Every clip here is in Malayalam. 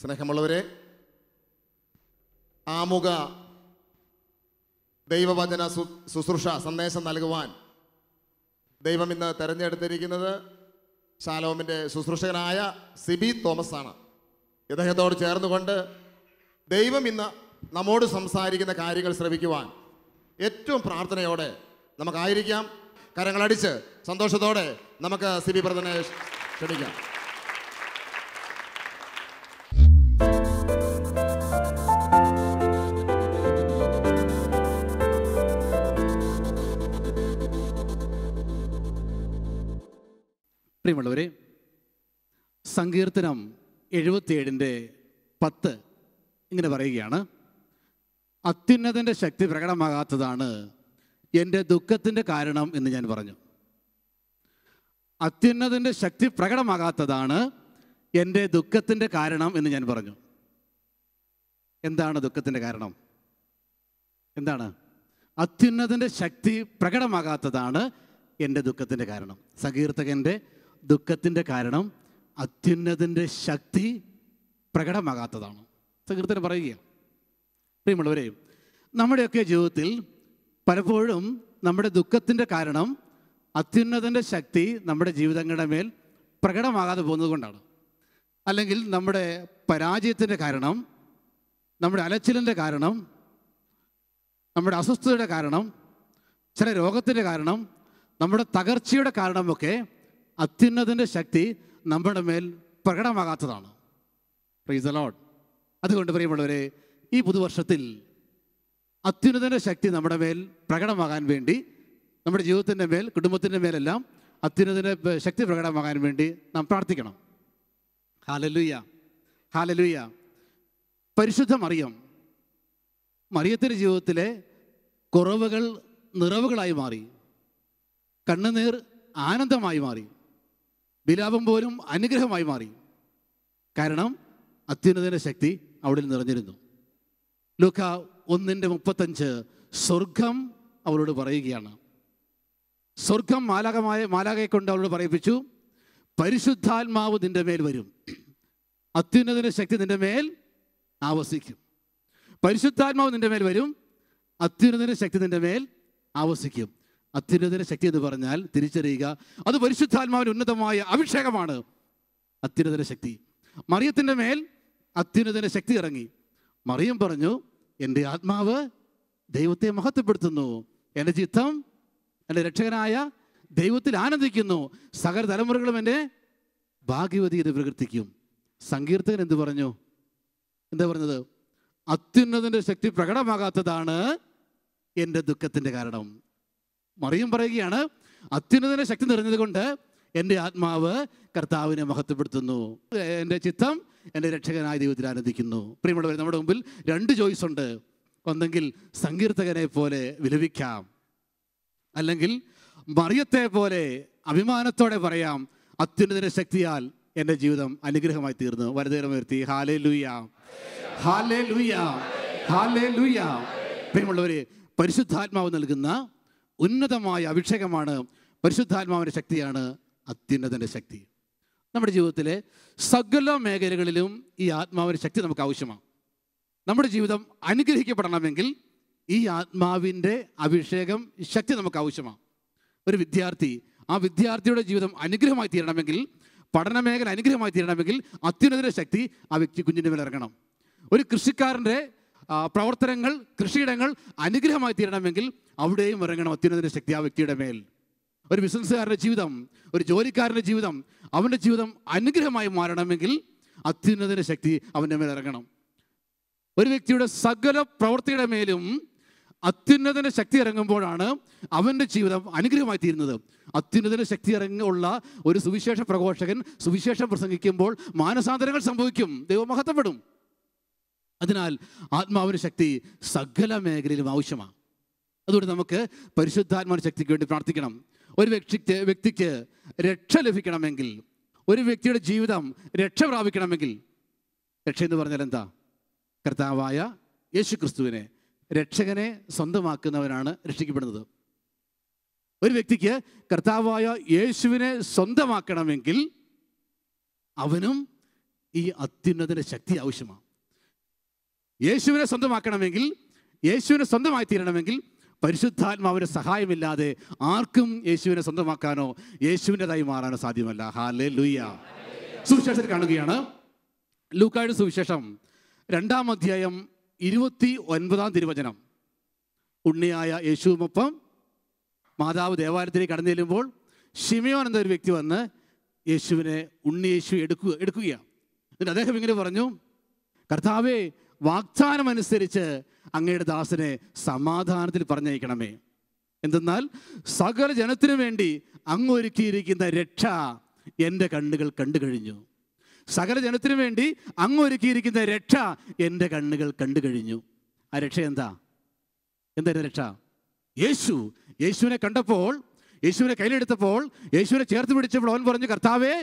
സ്നേഹമുള്ളവരെ, ആമുഖ ദൈവവചന ശുശ്രൂഷ സന്ദേശം നൽകുവാൻ ദൈവം ഇന്ന് തിരഞ്ഞെടുത്തിരിക്കുന്നത് ശാലോമിൻ്റെ ശുശ്രൂഷകനായ സിബി തോമസ് ആണ്. ഇദ്ദേഹത്തോട് ചേർന്നുകൊണ്ട് ദൈവം ഇന്ന് നമ്മോട് സംസാരിക്കുന്ന കാര്യങ്ങൾ ശ്രവിക്കുവാൻ ഏറ്റവും പ്രാർത്ഥനയോടെ നമുക്കായിരിക്കാം. കരങ്ങളടിച്ച് സന്തോഷത്തോടെ നമുക്ക് സിബി ബ്രദറിനെ ക്ഷണിക്കാം. പ്രിയമുള്ളവരെ, സങ്കീർത്തനം 77:10 ഇങ്ങനെ പറയുകയാണ്: അത്യുന്നതൻ്റെ ശക്തി പ്രകടമാകാത്തതാണ് എൻ്റെ ദുഃഖത്തിൻ്റെ കാരണം എന്ന് ഞാൻ പറഞ്ഞു. അത്യുന്നതൻ്റെ ശക്തി പ്രകടമാകാത്തതാണ് എൻ്റെ ദുഃഖത്തിൻ്റെ കാരണം എന്ന് ഞാൻ പറഞ്ഞു. എന്താണ് ദുഃഖത്തിൻ്റെ കാരണം? എന്താണ്? അത്യുന്നതൻ്റെ ശക്തി പ്രകടമാകാത്തതാണ് എൻ്റെ ദുഃഖത്തിൻ്റെ കാരണം. സങ്കീർത്തകൻ്റെ ദുഃഖത്തിൻ്റെ കാരണം അത്യുന്നതൻ്റെ ശക്തി പ്രകടമാകാത്തതാണ്. സങ്കീർത്തനം പറയുക. പ്രിയമുള്ളവരെ, നമ്മുടെയൊക്കെ ജീവിതത്തിൽ പലപ്പോഴും നമ്മുടെ ദുഃഖത്തിൻ്റെ കാരണം അത്യുന്നതൻ്റെ ശക്തി നമ്മുടെ ജീവിതങ്ങളുടെ മേൽ പ്രകടമാകാതെ പോകുന്നത് കൊണ്ടാണ്. അല്ലെങ്കിൽ നമ്മുടെ പരാജയത്തിൻ്റെ കാരണം, നമ്മുടെ അലച്ചിലിൻ്റെ കാരണം, നമ്മുടെ അസ്വസ്ഥതയുടെ കാരണം, ചില രോഗത്തിൻ്റെ കാരണം, നമ്മുടെ തകർച്ചയുടെ കാരണമൊക്കെ അത്യുന്നതൻ്റെ ശക്തി നമ്മുടെ മേൽ പ്രകടമാകാത്തതാണ്. Praise the Lord. അതുകൊണ്ട് പ്രിയമുള്ളവരെ, ഈ പുതുവർഷത്തിൽ അത്യുന്നതൻ്റെ ശക്തി നമ്മുടെ മേൽ പ്രകടമാകാൻ വേണ്ടി, നമ്മുടെ ജീവിതത്തിൻ്റെ മേൽ, കുടുംബത്തിൻ്റെ മേലെല്ലാം അത്യുന്നതൻ്റെ ശക്തി പ്രകടമാകാൻ വേണ്ടി നാം പ്രാർത്ഥിക്കണം. Hallelujah, hallelujah. പരിശുദ്ധ മറിയത്തിൻ്റെ ജീവിതത്തിലെ കുറവുകൾ നിറവുകളായി മാറി, കണ്ണുനീർ ആനന്ദമായി മാറി, വിലാപം പോലും അനുഗ്രഹമായി മാറി. കാരണം അത്യുന്നതൻ്റെ ശക്തി അവിടെ നിറഞ്ഞിരുന്നു. ലൂക്ക 1:35 സ്വർഗം അവളോട് പറയുകയാണ്. സ്വർഗം മാലാഖയെ കൊണ്ട് അവളോട് പറയിപ്പിച്ചു, പരിശുദ്ധാത്മാവ് നിന്റെ മേൽ വരും, അത്യുന്നതൻ്റെ ശക്തി നിന്റെ മേൽ ആവസിക്കും. പരിശുദ്ധാത്മാവ് നിന്റെ മേൽ വരും, അത്യുന്നതൻ്റെ ശക്തി നിന്റെ മേൽ ആവസിക്കും. അത്യുന്നതൻ്റെ ശക്തി എന്ന് പറഞ്ഞാൽ തിരിച്ചറിയുക, അത് പരിശുദ്ധാത്മാവിൻ്റെ ഉന്നതമായ അഭിഷേകമാണ്. അത്യുന്നതൻ്റെ ശക്തി മറിയത്തിൻ്റെ മേൽ അത്യുന്നതൻ്റെ ശക്തി ഇറങ്ങി. മറിയം പറഞ്ഞു, എൻ്റെ ആത്മാവ് ദൈവത്തെ മഹത്വപ്പെടുത്തുന്നു, എൻ്റെ ചിത്തം എൻ്റെ രക്ഷകനായ ദൈവത്തിൽ ആനന്ദിക്കുന്നു, സകല തലമുറകളും എൻ്റെ ഭാഗ്യവതി എന്ന് പ്രകീർത്തിക്കും. സങ്കീർത്തകൻ എന്ത് പറഞ്ഞു? എന്താ പറഞ്ഞത്? അത്യുന്നതൻ്റെ ശക്തി പ്രകടമാകാത്തതാണ് എൻ്റെ ദുഃഖത്തിൻ്റെ കാരണം. മറിയം പറയുകയാണ്, അത്യുന്നതൻ്റെ ശക്തി നിറഞ്ഞത് കൊണ്ട് എൻ്റെ ആത്മാവ് കർത്താവിനെ മഹത്വപ്പെടുത്തുന്നു, എൻ്റെ ചിത്തം എൻ്റെ രക്ഷകനായ ദൈവത്തിൽ ആനന്ദിക്കുന്നു. പ്രിയമുള്ളവരെ, നമ്മുടെ മുമ്പിൽ 2 ചോയ്സ് ഉണ്ട്. ഒന്നെങ്കിൽ സങ്കീർത്തകനെ പോലെ വിലപിക്കാം, അല്ലെങ്കിൽ മറിയത്തെ പോലെ അഭിമാനത്തോടെ പറയാം, അത്യുന്നതൻ്റെ ശക്തിയാൽ എൻ്റെ ജീവിതം അനുഗ്രഹമായി തീർന്നു. വലതുകരമുയർത്തി ഹല്ലേലൂയ, ഹല്ലേലൂയ, ഹല്ലേലൂയ. പ്രിയമുള്ളവരെ, പരിശുദ്ധാത്മാവ് നൽകുന്ന ഉന്നതമായ അഭിഷേകമാണ്, പരിശുദ്ധാത്മാവിൻ്റെ ശക്തിയാണ് അത്യുന്നതൻ്റെ ശക്തി. നമ്മുടെ ജീവിതത്തിലെ സകല മേഖലകളിലും ഈ ആത്മാവിൻ്റെ ശക്തി നമുക്ക് ആവശ്യമാണ്. നമ്മുടെ ജീവിതം അനുഗ്രഹിക്കപ്പെടണമെങ്കിൽ ഈ ആത്മാവിൻ്റെ അഭിഷേകം, ശക്തി നമുക്ക് ആവശ്യമാണ്. ഒരു വിദ്യാർത്ഥി, ആ വിദ്യാർത്ഥിയുടെ ജീവിതം അനുഗ്രഹമായി തീരണമെങ്കിൽ, പഠന മേഖല അനുഗ്രഹമായി തീരണമെങ്കിൽ അത്യുന്നതൻ്റെ ശക്തി ആ കുഞ്ഞിൻ്റെ മേൽ ഇറങ്ങണം. ഒരു കൃഷിക്കാരൻ്റെ പ്രവർത്തനങ്ങൾ, കൃഷിയിടങ്ങൾ അനുഗ്രഹമായി തീരണമെങ്കിൽ അവിടെയും ഇറങ്ങണം അത്യുന്നതൻ്റെ ശക്തി ആ വ്യക്തിയുടെ മേൽ. ഒരു ബിസിനസ്സുകാരൻ്റെ ജീവിതം, ഒരു ജോലിക്കാരൻ്റെ ജീവിതം, അവൻ്റെ ജീവിതം അനുഗ്രഹമായി മാറണമെങ്കിൽ അത്യുന്നതൻ്റെ ശക്തി അവൻ്റെ മേൽ ഇറങ്ങണം. ഒരു വ്യക്തിയുടെ സകല പ്രവൃത്തിയുടെ മേലും അത്യുന്നതൻ്റെ ശക്തി ഇറങ്ങുമ്പോഴാണ് അവൻ്റെ ജീവിതം അനുഗ്രഹമായി തീരുന്നത്. അത്യുന്നതൻ്റെ ശക്തി ഇറങ്ങുള്ള ഒരു സുവിശേഷ പ്രഘോഷകൻ സുവിശേഷം പ്രസംഗിക്കുമ്പോൾ മാനസാന്തരങ്ങൾ സംഭവിക്കും, ദൈവം മഹത്വപ്പെടും. അതിനാൽ ആത്മാവിൻ്റെ ശക്തി സകല മേഖലയിലും ആവശ്യമാണ്. അതുകൊണ്ട് നമുക്ക് പരിശുദ്ധാത്മാവിൻ്റെ ശക്തിക്ക് വേണ്ടി പ്രാർത്ഥിക്കണം. ഒരു വ്യക്തിക്ക് രക്ഷ ലഭിക്കണമെങ്കിൽ, ഒരു വ്യക്തിയുടെ ജീവിതം രക്ഷ പ്രാപിക്കണമെങ്കിൽ, രക്ഷ എന്ന് പറഞ്ഞാൽ എന്താ? കർത്താവായ യേശു ക്രിസ്തുവിനെ, രക്ഷകനെ സ്വന്തമാക്കുന്നവനാണ് രക്ഷിക്കപ്പെടുന്നത്. ഒരു വ്യക്തിക്ക് കർത്താവായ യേശുവിനെ സ്വന്തമാക്കണമെങ്കിൽ അവനും ഈ അത്യുന്നതിൻ്റെ ശക്തി ആവശ്യമാണ്. യേശുവിനെ സ്വന്തമാക്കണമെങ്കിൽ, യേശുവിനെ സ്വന്തമായി തീരണമെങ്കിൽ പരിശുദ്ധാത്മാവിൻ്റെ സഹായമില്ലാതെ ആർക്കും യേശുവിനെ സ്വന്തമാക്കാനോ യേശുവിൻ്റെതായി മാറാനോ സാധ്യമല്ല. ഹല്ലേലൂയ. സുവിശേഷത്തിൽ കാണുകയാണ്, ലൂക്കായുടെ സുവിശേഷം 2-ാം അധ്യായം 29-ാം തിരുവചനം. ഉണ്ണിയായ യേശുവിനൊപ്പം മാതാവ് ദേവാലയത്തിലേക്ക് കടന്നു ചെല്ലുമ്പോൾ ശിമയോൻ എന്നൊരു വ്യക്തി വന്ന് യേശുവിനെ ഉണ്ണി യേശു എടുക്കുകയാണ്. എന്നിട്ട് അദ്ദേഹം ഇങ്ങനെ പറഞ്ഞു, കർത്താവേ, വാഗ്ദാനം അനുസരിച്ച് അങ്ങയുടെ ദാസനെ സമാധാനത്തിൽ പറഞ്ഞയക്കണമേ. എന്തെന്നാൽ സകല ജനത്തിനു വേണ്ടി അങ്ങ് ഒരുക്കിയിരിക്കുന്ന രക്ഷ എൻ്റെ കണ്ണുകൾ കണ്ടു കഴിഞ്ഞു. സകല ജനത്തിനു വേണ്ടി അങ്ങ് ഒരുക്കിയിരിക്കുന്ന രക്ഷ എൻ്റെ കണ്ണുകൾ കണ്ടു കഴിഞ്ഞു. ആ രക്ഷ എന്താ രക്ഷ? യേശുവിനെ കണ്ടപ്പോൾ, യേശുവിനെ കയ്യിലെടുത്തപ്പോൾ, യേശുവിനെ ചേർത്ത് പിടിച്ചപ്പോൾ അവൻ പറഞ്ഞു, കർത്താവേ,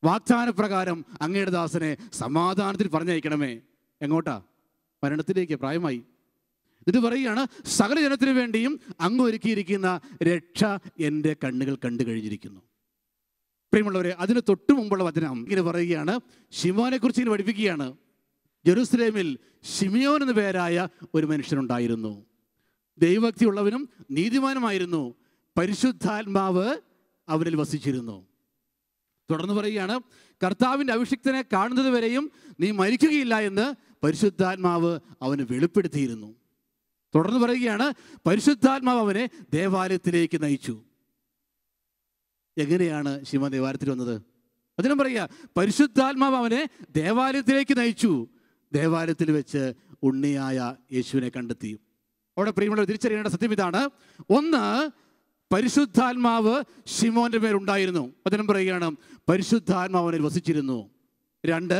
വാഗ്ദാനപ്രകാരം അങ്ങയുടെ ദാസനെ സമാധാനത്തിൽ പറഞ്ഞയക്കണമേ. എങ്ങോട്ടാ? മരണത്തിലേക്ക്. പ്രായമായി. ഇത് പറയുകയാണ്, സകല ജനത്തിനു വേണ്ടിയും അങ്ങ് ഒരുക്കിയിരിക്കുന്ന രക്ഷ എൻ്റെ കണ്ണുകൾ കണ്ടു കഴിഞ്ഞിരിക്കുന്നു. പ്രിയമുള്ളവരെ, അതിന് തൊട്ടു മുമ്പുള്ള വചനം ഇങ്ങനെ പറയുകയാണ്, ശിമോനെ കുറിച്ച് ഇങ്ങനെ പഠിപ്പിക്കുകയാണ്. ജെറുസലേമിൽ ശിമിയോൻ എന്ന പേരായ ഒരു മനുഷ്യനുണ്ടായിരുന്നു. ദൈവഭക്തിയുള്ളവനും നീതിമാനുമായിരുന്നു. പരിശുദ്ധാത്മാവ് അവനിൽ വസിച്ചിരുന്നു. തുടർന്ന് പറയുകയാണ്, കർത്താവിൻ്റെ അഭിഷിക്തനെ കാണുന്നത് വരെയും നീ മരിക്കുകയില്ല എന്ന് പരിശുദ്ധാത്മാവ് അവന് വെളിപ്പെടുത്തിയിരുന്നു. തുടർന്ന് പറയുകയാണ്, പരിശുദ്ധാത്മാവ് അവനെ ദേവാലയത്തിലേക്ക് നയിച്ചു. എങ്ങനെയാണ് ശിമോൻ ദേവാലയത്തിൽ വന്നത്? അതിനും പറയുക, പരിശുദ്ധാത്മാവ് അവനെ ദേവാലയത്തിലേക്ക് നയിച്ചു. ദേവാലയത്തിൽ വെച്ച് ഉണ്ണിയായ യേശുവിനെ കണ്ടെത്തി. അവിടെ പ്രിയമുള്ളവർ തിരിച്ചറിയേണ്ട സത്യം ഇതാണ്. ഒന്ന്, പരിശുദ്ധാത്മാവ് ശിമോന്റെ മേലുണ്ടായിരുന്നു. അതിനും പറയുകയാണ്, പരിശുദ്ധാത്മാവ് അവനിൽ വസിച്ചിരുന്നു. 2,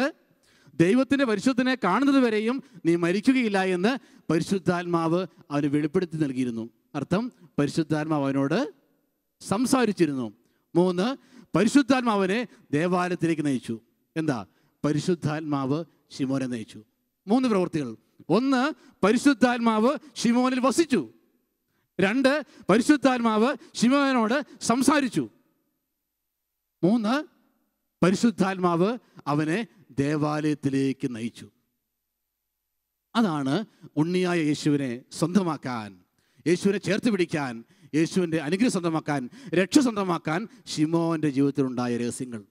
ദൈവത്തിൻ്റെ പരിശുദ്ധനെ കാണുന്നത് വരെയും നീ മരിക്കുകയില്ല എന്ന് പരിശുദ്ധാത്മാവ് അവന് വെളിപ്പെടുത്തി നൽകിയിരുന്നു. അർത്ഥം, പരിശുദ്ധാത്മാവ് അവനോട് സംസാരിച്ചിരുന്നു. 3, പരിശുദ്ധാത്മാവിനെ ദേവാലയത്തിലേക്ക് നയിച്ചു. എന്താ? പരിശുദ്ധാത്മാവ് ശിമോനെ നയിച്ചു. 3 പ്രവൃത്തികൾ. 1, പരിശുദ്ധാത്മാവ് ശിമോനിൽ വസിച്ചു. 2, പരിശുദ്ധാത്മാവ് ശിമോനോട് സംസാരിച്ചു. 3, പരിശുദ്ധാത്മാവ് അവനെ ദേവാലയത്തിലേക്ക് നയിച്ചു. അതാണ് ഉണ്ണിയായ യേശുവിനെ സ്വന്തമാക്കാൻ, യേശുവിനെ ചേർത്ത് പിടിക്കാൻ, യേശുവിൻ്റെ അനുഗ്രഹം സ്വന്തമാക്കാൻ, രക്ഷ സ്വന്തമാക്കാൻ ശിമോൻ്റെ ജീവിതത്തിലുണ്ടായ രഹസ്യങ്ങൾ.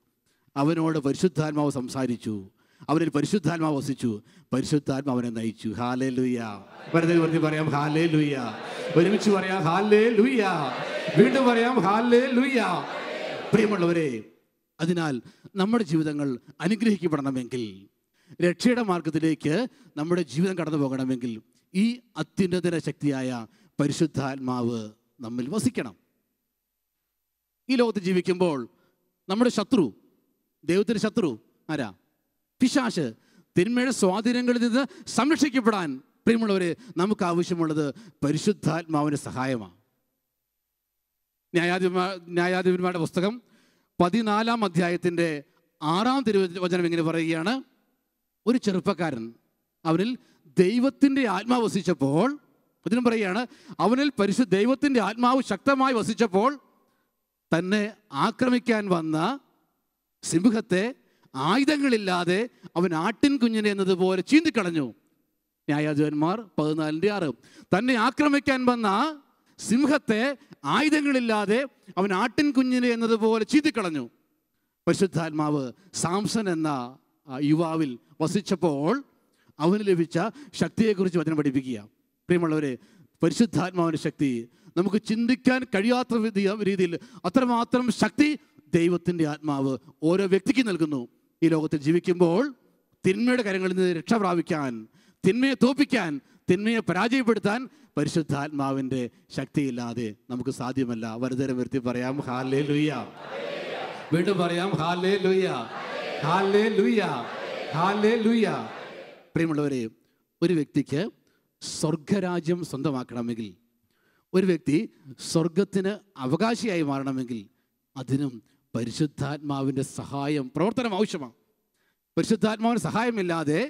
അവനോട് പരിശുദ്ധാത്മാവ് സംസാരിച്ചു, അവനിൽ പരിശുദ്ധാത്മാവ് വസിച്ചു, പരിശുദ്ധാത്മാവനെ നയിച്ചു. ഹല്ലേലൂയ. വെറുതെ പറയാം ഹല്ലേലൂയ. ഒരുമിച്ച് പറയാം ഹല്ലേലൂയ. വീണ്ടും പറയാം ഹല്ലേലൂയ. പ്രിയമുള്ളവരെ, അതിനാൽ നമ്മുടെ ജീവിതങ്ങൾ അനുഗ്രഹിക്കപ്പെടണമെങ്കിൽ, രക്ഷയുടെ മാർഗത്തിലേക്ക് നമ്മുടെ ജീവിതം കടന്നു പോകണമെങ്കിൽ ഈ അത്യുന്നത ശക്തിയായ പരിശുദ്ധാത്മാവ് നമ്മിൽ വസിക്കണം. ഈ ലോകത്ത് ജീവിക്കുമ്പോൾ നമ്മുടെ ശത്രു, ദൈവത്തിൻ്റെ ശത്രു ആരാ? പിശാച്. തിന്മയുടെ സ്വാധീനങ്ങളിൽ നിന്ന് സംരക്ഷിക്കപ്പെടാൻ പ്രിയമുള്ളവരെ നമുക്ക് ആവശ്യമുള്ളത് പരിശുദ്ധാത്മാവിൻ്റെ സഹായമാണ്. ന്യായാധിപന്മാരുടെ പുസ്തകം 14-ാം അധ്യായത്തിൻ്റെ 6-ാം തിരുവചനം ഇങ്ങനെ പറയുകയാണ്, ഒരു ചെറുപ്പക്കാരൻ, അവനിൽ ദൈവത്തിൻ്റെ ആത്മാവ് വസിച്ചപ്പോൾ, ഇതിനും പറയുകയാണ്, അവനിൽ ദൈവത്തിൻ്റെ ആത്മാവ് ശക്തമായി വസിച്ചപ്പോൾ തന്നെ ആക്രമിക്കാൻ വന്ന സിംഹത്തെ ആയുധങ്ങളില്ലാതെ അവൻ ആട്ടിൻ കുഞ്ഞിനെ എന്നതുപോലെ ചീന്തിക്കളഞ്ഞു. ന്യായാധിപന്മാർ 14-6. തന്നെ ആക്രമിക്കാൻ വന്ന സിംഹത്തെ ആയുധങ്ങളില്ലാതെ അവൻ ആട്ടിൻ കുഞ്ഞിനെ എന്നതുപോലെ ചീന്തിക്കളഞ്ഞു. പരിശുദ്ധാത്മാവ് സാംസൺ എന്ന യുവാവിൽ വസിച്ചപ്പോൾ അവന് ലഭിച്ച ശക്തിയെക്കുറിച്ച് വചനം പഠിപ്പിക്കുക. പ്രിയമുള്ളവരെ, പരിശുദ്ധാത്മാവിൻ്റെ ശക്തി നമുക്ക് ചിന്തിക്കാൻ കഴിയാത്ത രീതിയിൽ അത്രമാത്രം ശക്തി ദൈവത്തിൻ്റെ ആത്മാവ് ഓരോ വ്യക്തിക്ക് നൽകുന്നു. ഈ ലോകത്തിൽ ജീവിക്കുമ്പോൾ തിന്മയുടെ കരങ്ങളിൽ നിന്ന് രക്ഷ പ്രാപിക്കാൻ, തിന്മയെ തോൽപ്പിക്കാൻ, തിന്മയെ പരാജയപ്പെടുത്താൻ പരിശുദ്ധാത്മാവിൻ്റെ ശക്തിയില്ലാതെ നമുക്ക് സാധ്യമല്ല. വലുതരം വരുത്തി പറയാം ഹല്ലേലൂയ. വീണ്ടും പറയാം ഹല്ലേലൂയ, ഹല്ലേലൂയ, ഹല്ലേലൂയ. പ്രിയമുള്ളവരെ, ഒരു വ്യക്തിക്ക് സ്വർഗരാജ്യം സ്വന്തമാക്കണമെങ്കിൽ, ഒരു വ്യക്തി സ്വർഗത്തിന് അവകാശിയായി മാറണമെങ്കിൽ അതിനും പരിശുദ്ധാത്മാവിൻ്റെ സഹായം, പ്രവർത്തനം ആവശ്യമാണ്. പരിശുദ്ധാത്മാവിൻ്റെ സഹായമില്ലാതെ,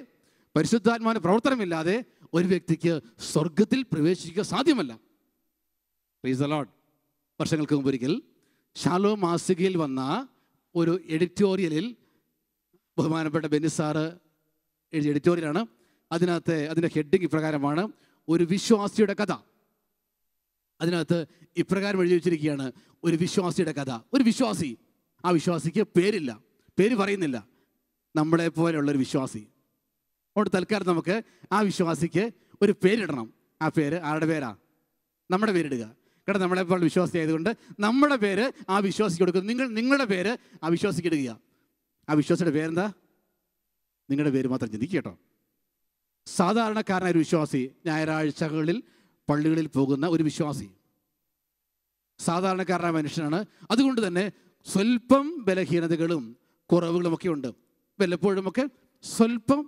പരിശുദ്ധാത്മാവിൻ്റെ പ്രവർത്തനമില്ലാതെ ഒരു വ്യക്തിക്ക് സ്വർഗത്തിൽ പ്രവേശിക്കുക സാധ്യമല്ല. Praise the Lord. വർഷങ്ങൾക്ക് മുമ്പൊരിക്കൽ ഷാലോം മാസികയിൽ വന്ന ഒരു എഡിറ്റോറിയലിൽ ബഹുമാനപ്പെട്ട ബെന്നിസാറ് എഴുതിയ എഡിറ്റോറിയലാണ്. അതിൻ്റെ ഹെഡിങ് ഇപ്രകാരമാണ്: ഒരു വിശ്വാസിയുടെ കഥ. അതിനകത്ത് ഇപ്രകാരം എഴുതി വെച്ചിരിക്കുകയാണ്: ഒരു വിശ്വാസിയുടെ കഥ. ഒരു വിശ്വാസി, ആ വിശ്വാസിക്ക് പേരില്ല, പേര് പറയുന്നില്ല, നമ്മളെപ്പോലെയുള്ളൊരു വിശ്വാസി. അതുകൊണ്ട് തൽക്കാലം നമുക്ക് ആ വിശ്വാസിക്ക് ഒരു പേരിടണം. ആ പേര് ആരുടെ പേരാ? നമ്മുടെ പേരിടുക. കാരണം നമ്മളെപ്പോലുള്ള വിശ്വാസി ആയതുകൊണ്ട് നമ്മുടെ പേര് ആ വിശ്വാസിക്ക് കൊടുക്കുന്നു. നിങ്ങളുടെ പേര് ആ വിശ്വാസിക്ക് ഇടുക. ആ വിശ്വാസിയുടെ പേരെന്താ? നിങ്ങളുടെ പേര് മാത്രം ചിന്തിക്കുക കേട്ടോ. സാധാരണക്കാരനായ ഒരു വിശ്വാസി, ഞായറാഴ്ചകളിൽ പള്ളികളിൽ പോകുന്ന ഒരു വിശ്വാസി, സാധാരണക്കാരനായ മനുഷ്യനാണ്. അതുകൊണ്ട് തന്നെ സ്വല്പം ബലഹീനതകളും കുറവുകളുമൊക്കെ ഉണ്ട്. വല്ലപ്പോഴുമൊക്കെ സ്വല്പം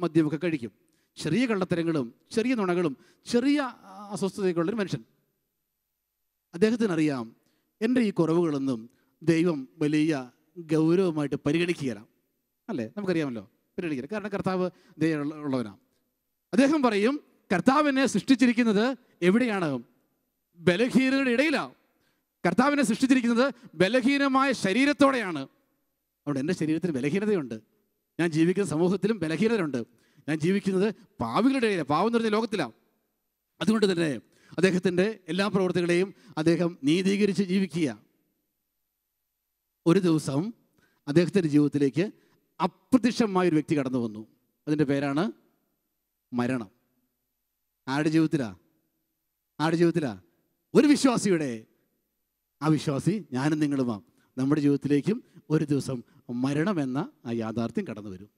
മദ്യമൊക്കെ കഴിക്കും. ചെറിയ കള്ളത്തരങ്ങളും ചെറിയ നുണകളും ചെറിയ അസ്വസ്ഥതയൊക്കെയുള്ളൊരു മനുഷ്യൻ. അദ്ദേഹത്തിനറിയാം, എൻ്റെ ഈ കുറവുകളൊന്നും ദൈവം വലിയ ഗൗരവമായിട്ട് പരിഗണിക്കുകയില്ല. അല്ലേ? നമുക്കറിയാമല്ലോ, പരിഗണിക്കില്ല. കാരണം കർത്താവ് ദയുള്ളവനാണ്. അദ്ദേഹം പറയും, കർത്താവിനെ സൃഷ്ടിച്ചിരിക്കുന്നത് എവിടെയാണ്? ബലഹീനരുടെ ഇടയിലാണ്. കർത്താവിനെ സൃഷ്ടിച്ചിരിക്കുന്നത് ബലഹീനമായ ശരീരത്തോടെയാണ്. അവിടെ എൻ്റെ ശരീരത്തിന് ബലഹീനതയുണ്ട്. ഞാൻ ജീവിക്കുന്ന സമൂഹത്തിലും ബലഹീനതയുണ്ട്. ഞാൻ ജീവിക്കുന്നത് പാവികളുടെ ഇടയിലാണ്, പാവം നിറഞ്ഞ ലോകത്തിലാണ്. അതുകൊണ്ട് തന്നെ അദ്ദേഹത്തിൻ്റെ എല്ലാ പ്രവൃത്തികളെയും അദ്ദേഹം നീതീകരിച്ച് ജീവിക്കുക. ഒരു ദിവസം അദ്ദേഹത്തിൻ്റെ ജീവിതത്തിലേക്ക് അപ്രത്യക്ഷമായൊരു വ്യക്തി കടന്നു വന്നു. അതിൻ്റെ പേരാണ് മരണം. ആരുടെ ജീവിതത്തിലാ? ഒരു വിശ്വാസിയുടെ. ആ വിശ്വാസി ഞാനും നിങ്ങളുമാണ്. നമ്മുടെ ജീവിതത്തിലേക്കും ഒരു ദിവസം മരണമെന്ന ആ യാഥാർത്ഥ്യം കടന്നു വരും.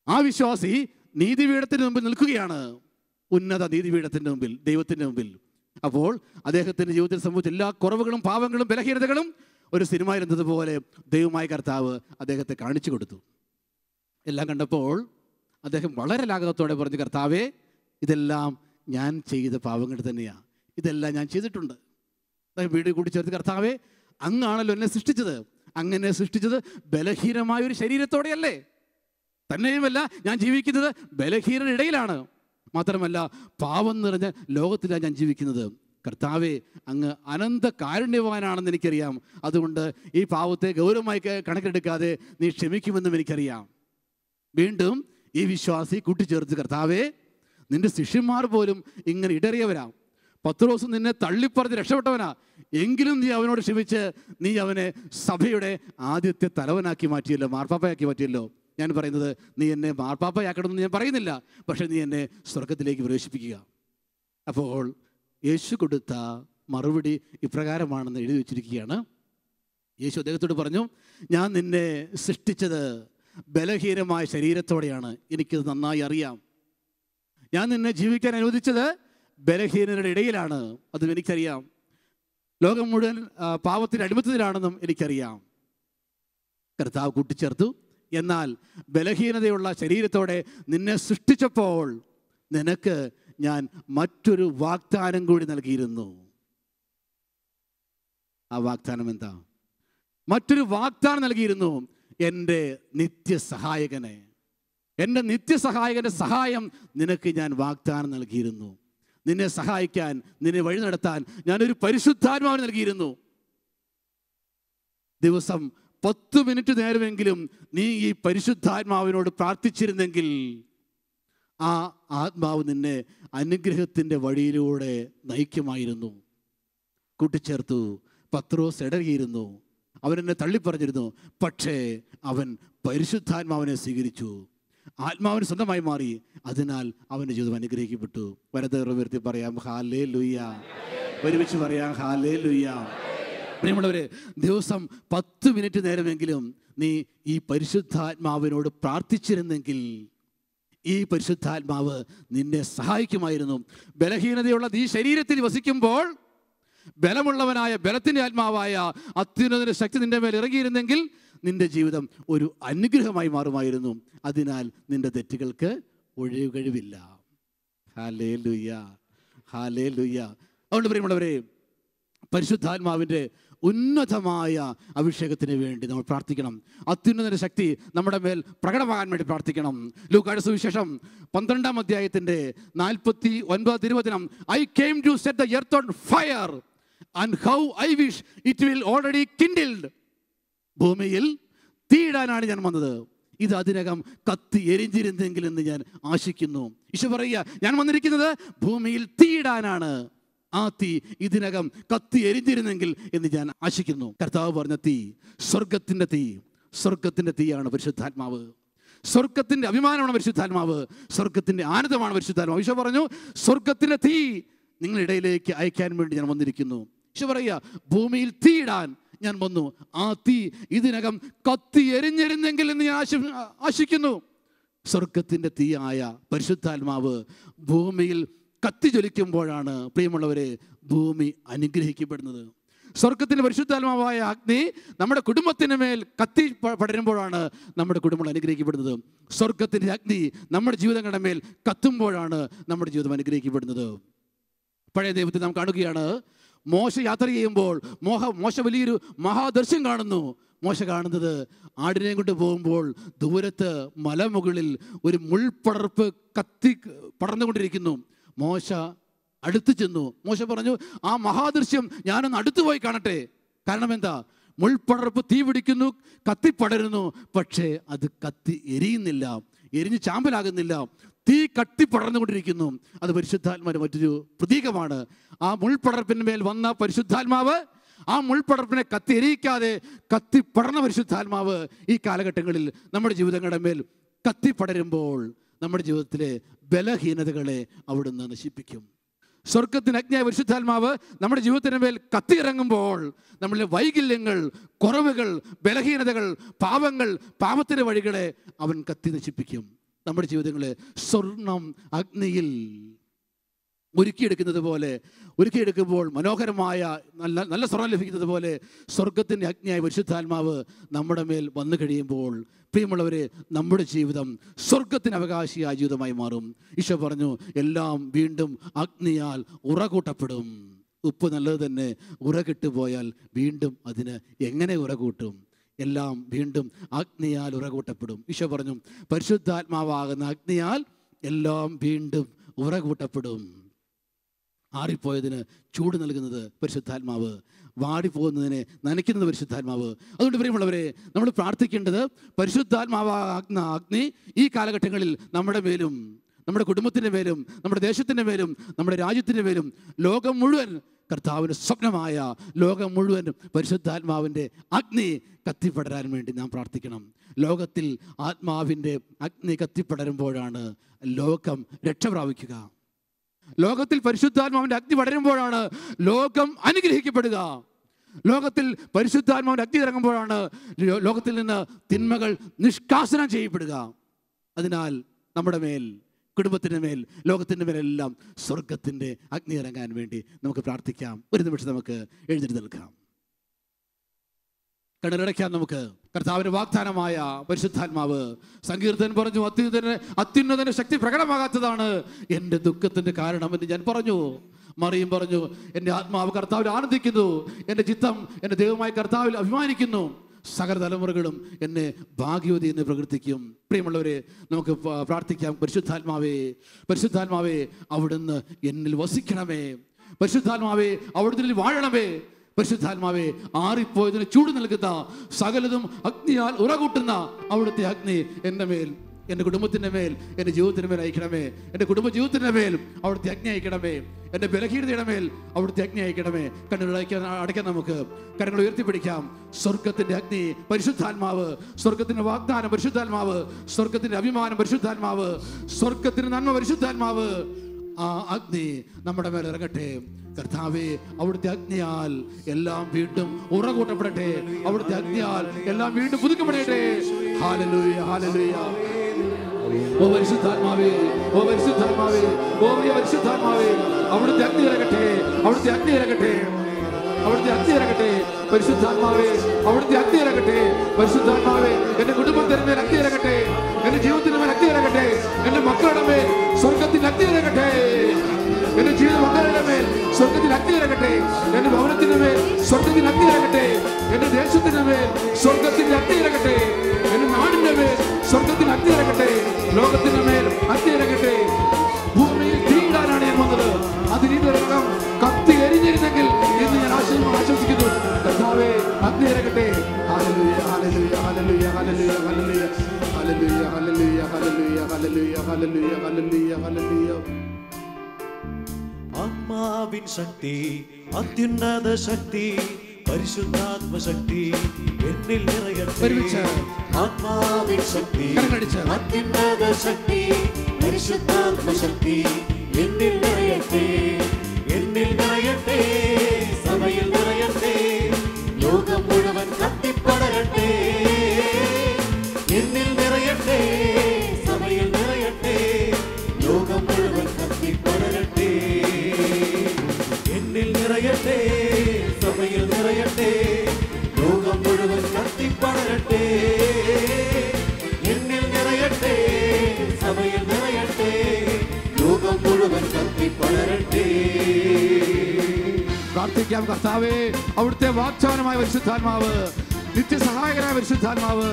ആ വിശ്വാസി നീതിപീഠത്തിന് മുമ്പിൽ നിൽക്കുകയാണ്. ഉന്നത നീതിപീഠത്തിൻ്റെ മുമ്പിൽ, ദൈവത്തിൻ്റെ മുമ്പിൽ. അപ്പോൾ അദ്ദേഹത്തിൻ്റെ ജീവിതത്തിൽ സംഭവിച്ച എല്ലാ കുറവുകളും പാവങ്ങളും ബലഹീനതകളും ഒരു സിനിമയിൽ എന്നതുപോലെ ദൈവമായ കർത്താവ് അദ്ദേഹത്തെ കാണിച്ചു കൊടുത്തു. എല്ലാം കണ്ടപ്പോൾ അദ്ദേഹം വളരെ ലാഘവത്തോടെ പറഞ്ഞു, കർത്താവേ, ഇതെല്ലാം ഞാൻ ചെയ്ത പാവങ്ങൾ തന്നെയാണ്, ഇതെല്ലാം ഞാൻ ചെയ്തിട്ടുണ്ട്. അദ്ദേഹം വീട് കൂട്ടിച്ചേർത്ത്, കർത്താവേ, അങ്ങാണല്ലോ എന്നെ സൃഷ്ടിച്ചത്. അങ്ങനെ സൃഷ്ടിച്ചത് ബലഹീനമായൊരു ശരീരത്തോടെയല്ലേ? തന്നെയുമല്ല, ഞാൻ ജീവിക്കുന്നത് ബലഹീനരുടെ ഇടയിലാണ്. മാത്രമല്ല, പാവം നിറഞ്ഞ ലോകത്തിലാണ് ഞാൻ ജീവിക്കുന്നത്. കർത്താവേ, അങ്ങ് അനന്ത കാരുണ്യവാനാണെന്ന് എനിക്കറിയാം. അതുകൊണ്ട് ഈ പാവത്തെ ഗൗരവമായി കണക്കിലെടുക്കാതെ നീ ക്ഷമിക്കുമെന്നും എനിക്കറിയാം. വീണ്ടും ഈ വിശ്വാസി കൂട്ടിച്ചേർത്ത്, കർത്താവേ, നിന്റെ ശിഷ്യന്മാർ പോലും ഇങ്ങനെ ഇടറിയവരാ. പത്രോസ് നിന്നെ തള്ളിപ്പറഞ്ഞ് രക്ഷപ്പെട്ടവനാ. എങ്കിലും നീ അവനോട് ക്ഷമിച്ച് നീ അവനെ സഭയുടെ ആദ്യത്തെ തലവനാക്കി മാറ്റിയല്ലോ, മാർപ്പാപ്പയാക്കി മാറ്റിയല്ലോ. ഞാൻ പറയുന്നത്, നീ എന്നെ മാർപ്പാപ്പയാക്കണമെന്ന് ഞാൻ പറയുന്നില്ല, പക്ഷെ നീ എന്നെ സ്വർഗത്തിലേക്ക് പ്രവേശിപ്പിക്കുക. അപ്പോൾ യേശു കൊടുത്ത മറുപടി ഇപ്രകാരമാണെന്ന് എഴുതി വച്ചിരിക്കുകയാണ്. യേശു അദ്ദേഹത്തോട് പറഞ്ഞു, ഞാൻ നിന്നെ സൃഷ്ടിച്ചത് ബലഹീനമായ ശരീരത്തോടെയാണ്. എനിക്കത് നന്നായി അറിയാം. ഞാൻ നിന്നെ ജീവിക്കാൻ അനുവദിച്ചത് ബലഹീനരുടെ ഇടയിലാണ്. അതും എനിക്കറിയാം. ലോകം മുഴുവൻ പാവത്തിൻ്റെ അടിമത്തത്തിലാണെന്നും എനിക്കറിയാം. കർത്താവ് കൂട്ടിച്ചേർത്തു, എന്നാൽ ബലഹീനതയുള്ള ശരീരത്തോടെ നിന്നെ സൃഷ്ടിച്ചപ്പോൾ നിനക്ക് ഞാൻ മറ്റൊരു വാഗ്ദാനം കൂടി നൽകിയിരുന്നു. ആ വാഗ്ദാനം എന്താ? മറ്റൊരു വാഗ്ദാനം നൽകിയിരുന്നു. എൻ്റെ നിത്യസഹായകനെ, എൻ്റെ നിത്യസഹായകൻ്റെ സഹായം നിനക്ക് ഞാൻ വാഗ്ദാനം നൽകിയിരുന്നു. നിന്നെ സഹായിക്കാൻ, നിന്നെ വഴി നടത്താൻ ഞാനൊരു പരിശുദ്ധാത്മാവിനെ നൽകിയിരുന്നു. ദിവസം 10 മിനിറ്റ് നേരമെങ്കിലും നീ ഈ പരിശുദ്ധാത്മാവിനോട് പ്രാർത്ഥിച്ചിരുന്നെങ്കിൽ ആ ആത്മാവ് നിന്നെ അനുഗ്രഹത്തിൻ്റെ വഴിയിലൂടെ നയിക്കുമായിരുന്നു. കൂട്ടിച്ചേർത്തു, പത്രോസ് ഇടറിയിരുന്നു, അവനെന്നെ തള്ളിപ്പറഞ്ഞിരുന്നു. പക്ഷേ അവൻ പരിശുദ്ധാത്മാവിനെ സ്വീകരിച്ചു, ആത്മാവിന് സ്വന്തമായി മാറി. അതിനാൽ അവൻ്റെ ജീവിതം അനുഗ്രഹിക്കപ്പെട്ടു. വലതുകൈ പറയാം ഹല്ലേലൂയ. ഒരുമിച്ച് പറയാം ഹല്ലേലൂയ. പ്രിയമുള്ളവരെ, ദിവസം 10 മിനിറ്റ് നേരമെങ്കിലും നീ ഈ പരിശുദ്ധാത്മാവിനോട് പ്രാർത്ഥിച്ചിരുന്നെങ്കിൽ ഈ പരിശുദ്ധാത്മാവ് നിന്നെ സഹായിക്കുമായിരുന്നു. ബലഹീനതയുള്ള ഈ ശരീരത്തിൽ വസിക്കുമ്പോൾ ബലമുള്ളവനായ ബലത്തിൻ്റെ ആത്മാവായ അത്യുന്നതന്റെ ശക്തി നിന്റെ മേൽ ഇറങ്ങിയിരുന്നെങ്കിൽ നിന്റെ ജീവിതം ഒരു അനുഗ്രഹമായി മാറുമായിരുന്നു. അതിനാൽ നിന്റെ തെറ്റുകൾക്ക് ഒഴികഴിവില്ല. Hallelujah, hallelujah. അതുകൊണ്ട് പ്രിയമുള്ളവരെ, പരിശുദ്ധാത്മാവിൻ്റെ ഉന്നതമായ അഭിഷേകത്തിന് വേണ്ടി നമ്മൾ പ്രാർത്ഥിക്കണം. അത്യുന്നതന്റെ ശക്തി നമ്മുടെ മേൽ പ്രകടമാകാൻ വേണ്ടി പ്രാർത്ഥിക്കണം. ലൂക്കായുടെ സുവിശേഷം 12-ാം അധ്യായത്തിൻ്റെ 49-20 I came to set the earth on fire and how I wish it will already kindled. ഭൂമിയിൽ തീയിടാനാണ് ഞാൻ വന്നത്. ഇത് അതിനകം കത്തി എരിഞ്ഞിരുന്നെങ്കിൽ എന്ന് ഞാൻ ആശിക്കുന്നു. ഈശോ പറയുക, ഞാൻ വന്നിരിക്കുന്നത് ഭൂമിയിൽ തീയിടാനാണ്. ആ തീ ഇതിനകം കത്തി എരിഞ്ഞിരുന്നെങ്കിൽ എന്ന് ഞാൻ ആശിക്കുന്നു. കർത്താവ് പറഞ്ഞ തീ സ്വർഗത്തിൻ്റെ തീ. സ്വർഗത്തിൻ്റെ തീയാണ് പരിശുദ്ധാത്മാവ്. സ്വർഗത്തിൻ്റെ അഭിമാനമാണ് പരിശുദ്ധാത്മാവ്. സ്വർഗത്തിൻ്റെ ആനന്ദമാണ് പരിശുദ്ധാത്മാവ്. ഈശോ പറഞ്ഞു, സ്വർഗത്തിൻ്റെ തീ നിങ്ങളിടയിലേക്ക് അയക്കാൻ വേണ്ടി ഞാൻ വന്നിരിക്കുന്നു. ഈശോ പറയുക, ഭൂമിയിൽ തീയിടാൻ ഞാൻ വന്നു. ആ തീ ഇതിനകം കത്തി എരിഞ്ഞിരുന്നെങ്കിൽ എന്ന് ഞാൻ ആശിക്കുന്നു. സ്വർഗത്തിൻ്റെ തീയായ പരിശുദ്ധാത്മാവ് ഭൂമിയിൽ കത്തി ജ്വലിക്കുമ്പോഴാണ് പ്രിയമുള്ളവരെ ഭൂമി അനുഗ്രഹിക്കപ്പെടുന്നത്. സ്വർഗത്തിൻ്റെ പരിശുദ്ധാത്മാവായ അഗ്നി നമ്മുടെ കുടുംബത്തിന് മേൽ കത്തി പടരുമ്പോഴാണ് നമ്മുടെ കുടുംബങ്ങൾ അനുഗ്രഹിക്കപ്പെടുന്നത്. സ്വർഗത്തിൻ്റെ അഗ്നി നമ്മുടെ ജീവിതങ്ങളുടെ മേൽ കത്തുമ്പോഴാണ് നമ്മുടെ ജീവിതം അനുഗ്രഹിക്കപ്പെടുന്നത്. പഴയ ദൈവത്തിൽ നാം കാണുകയാണ്, മോശ യാത്ര ചെയ്യുമ്പോൾ മോശ വലിയൊരു മഹാദർശനം കാണുന്നു. മോശ കാണുന്നത് ആടിനെയും കൊണ്ട് പോകുമ്പോൾ ദൂരത്ത് മലമുകളിൽ ഒരു മുൾപടർപ്പ് കത്തി പടർന്നുകൊണ്ടിരിക്കുന്നു. മോശ അടുത്ത് ചെന്നു. മോശ പറഞ്ഞു, ആ മഹാദൃശ്യം ഞാനൊന്ന് അടുത്തു പോയി കാണട്ടെ. കാരണം എന്താ? മുൾപടർപ്പ് തീ പിടിക്കുന്നു, കത്തിപ്പടരുന്നു, പക്ഷേ അത് കത്തി എരിയുന്നില്ല, എരിഞ്ഞ് ചാമ്പലാകുന്നില്ല. തീ കത്തിപ്പടർന്നുകൊണ്ടിരിക്കുന്നു. അത് പരിശുദ്ധാത്മാവിൻ്റെ മറ്റൊരു പ്രതീകമാണ്. ആ മുൾപടർപ്പിന് മേൽ വന്ന പരിശുദ്ധാത്മാവ് ആ മുൾപടർപ്പിനെ കത്തി എരിയിക്കാതെ കത്തിപ്പടർന്ന പരിശുദ്ധാത്മാവ് ഈ കാലഘട്ടങ്ങളിൽ നമ്മുടെ ജീവിതങ്ങളുടെ മേൽ കത്തിപ്പടരുമ്പോൾ നമ്മുടെ ജീവിതത്തിലെ ബലഹീനതകളെ അവിടുന്ന് നശിപ്പിക്കും. സ്വർഗത്തിന് അഗ്നിയായ പരിശുദ്ധാത്മാവ് നമ്മുടെ ജീവിതത്തിന് മേൽ കത്തിയിറങ്ങുമ്പോൾ നമ്മളിലെ വൈകല്യങ്ങൾ, കുറവുകൾ, ബലഹീനതകൾ, പാപങ്ങൾ, പാപത്തിൻ്റെ വഴികളെ അവൻ കത്തി നശിപ്പിക്കും. നമ്മുടെ ജീവിതങ്ങളെ സ്വർണം അഗ്നിയിൽ ഒരുക്കിയെടുക്കുമ്പോൾ മനോഹരമായ നല്ല സ്വർണം ലഭിക്കുന്നത് പോലെ സ്വർഗത്തിൻ്റെ അഗ്നിയായ പരിശുദ്ധാത്മാവ് നമ്മുടെ മേൽ വന്നു കഴിയുമ്പോൾ പ്രിയമുള്ളവരെ നമ്മുടെ ജീവിതം സ്വർഗത്തിന് അവകാശിയായ ജീവിതമായി മാറും. ഈശോ പറഞ്ഞു, എല്ലാം വീണ്ടും അഗ്നിയാൽ ഉറകൂട്ടപ്പെടും. ഉപ്പ് നല്ലത് തന്നെ, ഉറകിട്ടുപോയാൽ വീണ്ടും അതിന് എങ്ങനെ ഉറകൂട്ടും? എല്ലാം വീണ്ടും അഗ്നിയാൽ ഉറകൂട്ടപ്പെടും. ഈശോ പറഞ്ഞു, പരിശുദ്ധാത്മാവാകുന്ന അഗ്നിയാൽ എല്ലാം വീണ്ടും ഉറകൂട്ടപ്പെടും. ആറിപ്പോയതിന് ചൂട് നൽകുന്നത് പരിശുദ്ധാത്മാവ്, വാടിപ്പോകുന്നതിനെ നനയ്ക്കുന്നത് പരിശുദ്ധാത്മാവ്. അതുകൊണ്ട് പ്രിയമുള്ളവരെ, നമ്മൾ പ്രാർത്ഥിക്കേണ്ടത് പരിശുദ്ധാത്മാവാകുന്ന അഗ്നി ഈ കാലഘട്ടങ്ങളിൽ നമ്മുടെ മേലും, നമ്മുടെ കുടുംബത്തിൻ്റെ മേലും, നമ്മുടെ ദേശത്തിൻ്റെ മേലും, നമ്മുടെ രാജ്യത്തിൻ്റെ മേലും, ലോകം മുഴുവൻ കർത്താവിൻ്റെ സ്വപ്നമായ ലോകം മുഴുവൻ പരിശുദ്ധാത്മാവിൻ്റെ അഗ്നി കത്തിപ്പടരാൻ വേണ്ടി നാം പ്രാർത്ഥിക്കണം. ലോകത്തിൽ ആത്മാവിൻ്റെ അഗ്നി കത്തിപ്പടരുമ്പോഴാണ് ലോകം രക്ഷ പ്രാപിക്കുക. ലോകത്തിൽ പരിശുദ്ധാത്മാവിൻ്റെ അഗ്നി പടരുമ്പോഴാണ് ലോകം അനുഗ്രഹിക്കപ്പെടുക. ലോകത്തിൽ പരിശുദ്ധാത്മാവിൻ്റെ അഗ്നി ഇറങ്ങുമ്പോഴാണ് ലോകത്തിൽ നിന്ന് തിന്മകൾ നിഷ്കാസനം ചെയ്യപ്പെടുക. അതിനാൽ നമ്മുടെ മേൽ, കുടുംബത്തിൻ്റെ മേൽ, ലോകത്തിൻ്റെ മേലെല്ലാം സ്വർഗത്തിൻ്റെ അഗ്നി ഇറങ്ങാൻ വേണ്ടി നമുക്ക് പ്രാർത്ഥിക്കാം. ഒരു നിമിഷം നമുക്ക് എഴുന്നേറ്റ് നിൽക്കാം, കണ്ണടയ്ക്കാം. നമുക്ക് കർത്താവിൻ്റെ വാഗ്ദാനമായ പരിശുദ്ധാത്മാവ്, സങ്കീർത്തനൻ പറഞ്ഞു, അത്യുന്നതന്റെ ശക്തി പ്രകടമാകാത്തതാണ് എൻ്റെ ദുഃഖത്തിൻ്റെ കാരണമെന്ന് ഞാൻ പറഞ്ഞു. മറിയം പറഞ്ഞു, എൻ്റെ ആത്മാവ് കർത്താവിൽ ആനന്ദിക്കുന്നു, എൻ്റെ ചിത്തം എൻ്റെ ദൈവമായ കർത്താവിൽ അഭിമാനിക്കുന്നു, സകല തലമുറകളും എന്നെ ഭാഗ്യവതി എന്ന് പ്രകീർത്തിക്കും. പ്രിയമുള്ളവരെ, നമുക്ക് പ്രാർത്ഥിക്കാം. പരിശുദ്ധാത്മാവേ അവിടുന്ന് എന്നിൽ വസിക്കണമേ. പരിശുദ്ധാത്മാവേ അവിടുന്ന് വാഴണമേ. പരിശുദ്ധാത്മാവേ ആറിപ്പോയതിന് ചൂട് നൽകുന്ന, സകലതും അഗ്നിയാൽ ഉറകൂട്ടുന്ന അവിടുത്തെ അഗ്നി എൻ്റെ മേൽ, എൻ്റെ കുടുംബത്തിൻ്റെ മേൽ, എൻ്റെ ജീവിതത്തിൻ്റെ മേൽ അയക്കണമേ. എൻ്റെ കുടുംബ ജീവിതത്തിൻ്റെ മേൽ അവിടുത്തെ അഗ്നി അയക്കണമേ. എൻ്റെ ബലഹീനതയുടെ മേൽ അവിടുത്തെ അഗ്നി അയക്കണമേ. കണ്ണുകൾ അടയ്ക്കാൻ നമുക്ക് കരങ്ങൾ ഉയർത്തിപ്പിടിക്കാം. സ്വർഗത്തിൻ്റെ അഗ്നി പരിശുദ്ധാത്മാവ്, സ്വർഗത്തിൻ്റെ വാഗ്ദാനം പരിശുദ്ധാത്മാവ്, സ്വർഗത്തിൻ്റെ അഭിമാനം പരിശുദ്ധാത്മാവ്, സ്വർഗത്തിൻ്റെ നന്മ പരിശുദ്ധാത്മാവ്, ആ അഗ്നി നമ്മുടെ മേൽ ഇറങ്ങട്ടെ. കർത്താവേ അവിടുത്തെ അഗ്നിയാൽ എല്ലാം വീണ്ടും ഉറകൂട്ടപ്പെടട്ടെ. അവിടുത്തെ അഗ്നിയാൽ എല്ലാം വീണ്ടും പുതുക്കപ്പെടട്ടെ. Hallelujah, hallelujah. ഓ പരിശുദ്ധാത്മാവേ, ഓ പരിശുദ്ധാത്മാവേ, ഓ പരിശുദ്ധാത്മാവേ, അവിടുത്തെ അഗ്നി ഇറങ്ങട്ടെ, അവിടുത്തെ അഗ്നി ഇറങ്ങട്ടെ, അവിടുത്തെ അഗ്നി ഇറങ്ങട്ടെ. പരിശുദ്ധാത്മാവേ അവിടുത്തെ അഗ്നി ഇറങ്ങട്ടെ. പരിശുദ്ധാത്മാവേ എൻ്റെ കുടുംബത്തിന് മേൽ അഗ്നി ഇറങ്ങട്ടെ, എൻ്റെ ജീവിതത്തിന് മേൽ അഗ്നി ഇറങ്ങട്ടെ, എൻ്റെ മക്കളുടെ മേൽ സ്വർഗത്തിൽ അഗ്നി ഇറങ്ങട്ടെ, എൻ്റെ ജീവിത മക്കളുടെ മേൽ സ്വർഗത്തിൽ അഗ്നി ഇറങ്ങട്ടെ, എൻ്റെ ഭവനത്തിന് മേൽ സ്വർഗത്തിൽ അഗ്നി ഇറങ്ങട്ടെ, എൻ്റെ ദേശത്തിന് മേൽ സ്വർഗത്തിൽ അഗ്നി ഇറങ്ങട്ടെ, എൻ്റെ നാടിൻ്റെ മേൽ സ്വർഗത്തിൽ അഗ്നി ഇറങ്ങട്ടെ, ലോകത്തിന് മേൽ അഗ്നി ഇറങ്ങട്ടെ. ഭൂമിയിൽ തീയിടാനാണ് ഞാൻ വന്നത്, അതിനിറങ്ങാം കത്തി എരിഞ്ഞിരുന്നെങ്കിൽ എന്ന് ഞാൻ ആശംസിക്കുന്നു. കർത്താവേ അഗ്നി ഇറങ്ങട്ടെ. Hallelujah, hallelujah, hallelujah, hallelujah. Hallelujah hallelujah hallelujah hallelujah. ആത്മാവിൻ ശക്തി, അത്യുന്നത ശക്തി, പരിശുദ്ധാത്മശക്തി എന്നിൽ നിറയട്ടെ. ആത്മാവിൻ ശക്തി, അത്യുന്നത ശക്തി, പരിശുദ്ധാത്മശക്തി എന്നിൽ നിറയട്ടെ. എന്നിൽ നിറയട്ടെ, സഭയിൽ നിറയട്ടെ, ലോകം മുഴുവൻ കത്തിപ്പടരട്ടെ. എന്നിൽ നിറയട്ടെ, സഭയിൽ നിറയട്ടെ, ലോകം മുഴുവൻ കത്തിപ്പടരട്ടെ. എന്നിൽ നിറയട്ടെ, സഭയിൽ നിറയട്ടെ, ലോകം മുഴുവൻ കത്തിപ്പടരട്ടെ. എന്നിൽ നിറയട്ടെ, സഭയിൽ നിറയട്ടെ, ലോകം മുഴുവൻ കത്തിപ്പടരട്ടെ. പ്രാർത്ഥിക്കാം. കർത്താവേ, അവിടുത്തെ വാഗ്ദാനമായ പരിശുദ്ധാത്മാവ്, നിത്യസഹായകനായ പരിശുദ്ധാത്മാവ്,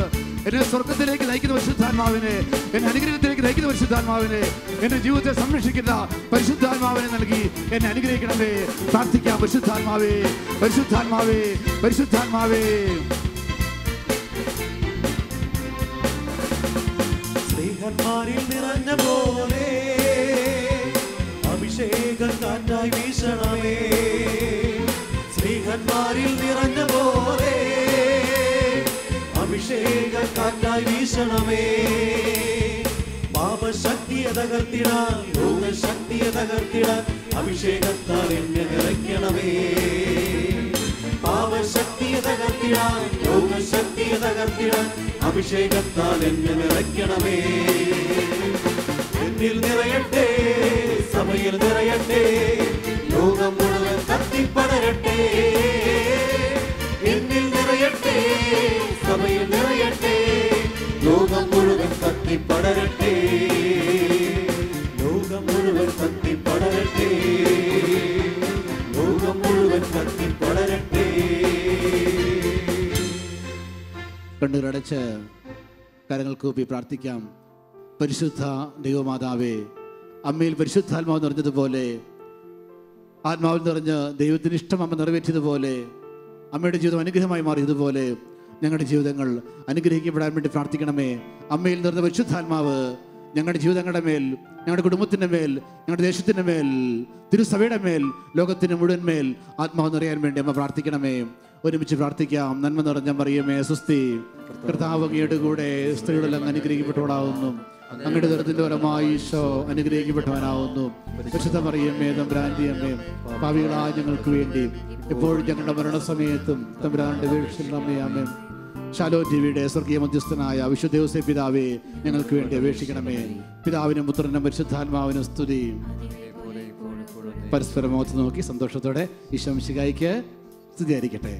എന്നെ സ്വർഗത്തിലേക്ക് നയിക്കുന്ന പരിശുദ്ധാത്മാവിനെ, എന്നെ അനുഗ്രഹത്തിലേക്ക് നയിക്കുന്ന പരിശുദ്ധാത്മാവിനെ, എന്റെ ജീവിതത്തെ സംരക്ഷിക്കുന്ന പരിശുദ്ധാത്മാവിനെ നൽകി എന്നെ അനുഗ്രഹിക്കണമേ. പ്രാർത്ഥിക്കാം. പരിശുദ്ധാത്മാവേ, പരിശുദ്ധാത്മാവേ, പരിശുദ്ധാത്മാവേ. സ്നേഹന്മാരിൽ നിറഞ്ഞ പോലെ അഭിഷേകം കാറ്റായി വീശണമേ. സ്നേഹന്മാരിൽ നിറഞ്ഞ പോലെ അഭിഷേകം കാറ്റായി വീശണമേ. പാപശക്തിയെ തകർത്തിടാൻ, രോഗശക്തിയെ തകർത്തിടാൻ അഭിഷേകത്താൽ എന്നെ നിറയ്ക്കണമേ. പാപശക്തിയെ തകർത്തിടാൻ, രോഗശക്തിയെ തകർത്തിടാൻ അഭിഷേകത്താൽ എന്നെ നിറയ്ക്കണമേ. എന്നിൽ നിറയട്ടെ, സഭയിൽ നിറയട്ടെ, ലോകം മുഴുവൻ കത്തിപ്പടരട്ടെ. എന്നിൽ നിറയട്ടെ, സഭയിൽ നിറയട്ടെ, ലോകം മുഴുവൻ കത്തിപ്പടരട്ടെ. ലോകം മുഴുവൻ കത്തിപ്പടരട്ടെ. ലോകം മുഴുവൻ കത്തിപ്പടരട്ടെ. കണ്ണുകളടച്ച് കരങ്ങൾ കൂപ്പി പ്രാർത്ഥിക്കാം. പരിശുദ്ധ ദൈവമാതാവേ, അമ്മയിൽ പരിശുദ്ധാത്മാവ് നിറഞ്ഞതുപോലെ, ആത്മാവിൽ നിറഞ്ഞ് ദൈവത്തിന് ഇഷ്ടം അമ്മ നിറവേറ്റിയതുപോലെ, അമ്മയുടെ ജീവിതം അനുഗ്രഹമായി മാറിയതുപോലെ ഞങ്ങളുടെ ജീവിതങ്ങൾ അനുഗ്രഹിക്കപ്പെടാൻ വേണ്ടി പ്രാർത്ഥിക്കണമേ. അമ്മയിൽ നിറഞ്ഞ പരിശുദ്ധാത്മാവ് ഞങ്ങളുടെ ജീവിതങ്ങളുടെ മേൽ, ഞങ്ങളുടെ കുടുംബത്തിൻ്റെ മേൽ, ഞങ്ങളുടെ ദേശത്തിൻ്റെ മേൽ, തിരുസഭയുടെ മേൽ, ലോകത്തിൻ്റെ മുഴുവൻ മേൽ ആത്മാവ് നിറയാൻ വേണ്ടി അമ്മ പ്രാർത്ഥിക്കണമേ. ഒരുമിച്ച് പ്രാർത്ഥിക്കാം. നന്മ നിറഞ്ഞ മറിയമേ സുസ്തി, കർത്താവ് അങ്ങയുടെ കൂടെ സ്ത്രീകളെല്ലാം അനുഗ്രഹിക്കപ്പെട്ടവളാവുന്നു. അങ്ങയുടെ ദുരിതത്തിന്റെ ഫലമായി ഈശോ അനുഗ്രഹിക്കപ്പെട്ടവനാവുന്നു. പരിശുദ്ധ മറിയമേ തമ്പുരാന്റെ അമ്മേ, പാപികളായ ഞങ്ങൾക്ക് വേണ്ടി എപ്പോഴും ഞങ്ങളുടെ മരണസമയത്തും തമ്പുരാന്റെ വീഴ്ചയിൽ അമ്മയാമേ. ശാലോം ടിവിയുടെ സ്വർഗീയ മധ്യസ്ഥനായ വിശുദ്ധ യോസേപ്പ് പിതാവേ, ഞങ്ങൾക്ക് വേണ്ടി അപേക്ഷിക്കണമേ. പിതാവിനും പുത്രനും പരിശുദ്ധാത്മാവിനും സ്തുതി. പരസ്പരം മുഖത്ത് നോക്കി സന്തോഷത്തോടെ ഈശോ മിശിഹായ്ക്ക് സ്തുതിയായിരിക്കട്ടെ.